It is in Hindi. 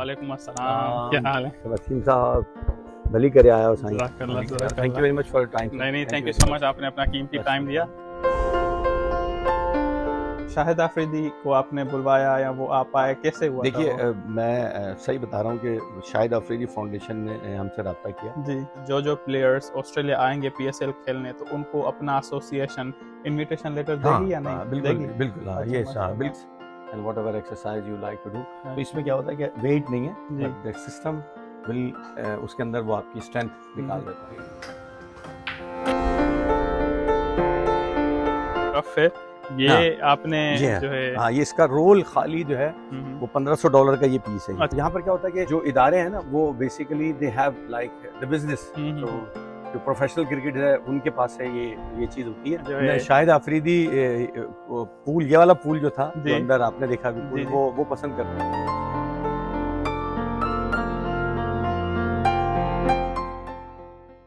वालेकुम अस्सलाम, क्या हाल है? वसीम साहब भली करे आया हो साईं। जज़ाकल्लाह, जज़ाकल्लाह। Thank you very much for time. नहीं थैंक यू सो मच, आपने अपना कीमती टाइम दिया। शाहिद आफरीदी को आपने बुलवाया या वो आप आए, कैसे हुआ था देखिए वो? मैं सही बता रहा हूँ कि शाहिद अफरीदी फाउंडेशन ने हमसे रब्ता किया। जी, जो प्लेयर्स ऑस्ट्रेलिया आएंगे पीएसएल खेलने तो उनको अपना एसोसिएशन इन्विटेशन लेटर देगी या नहीं बिल्कुल देगी? बिल्कुल हाँ, अच्छा, ये माशाल्लाह। बिल्कुल and whatever exercise you like to do. तो अच्छा। इसमें क्या होता है कि वेट नहीं है, जी। बट द सिस्टम विल उसके अंदर वो आपकी स्ट्रेंथ निकाल देता है। और फिर ये हाँ, आपने ये है। जो है हाँ, ये इसका रोल खाली जो है हम्म, वो $1500 का ये पीस है। अच्छा। यहाँ पर क्या होता है कि जो इदारे हैं ना वो basically they have like the business. Hmm, तो जो प्रोफेशनल क्रिकेट है उनके पास है ये चीज होती जो है। है शाहिद आफरीदी वो पूल, ये वाला पूल जो था जो जी अंदर आपने देखा अभी पूल, जी जी वो पसंद करते हैं।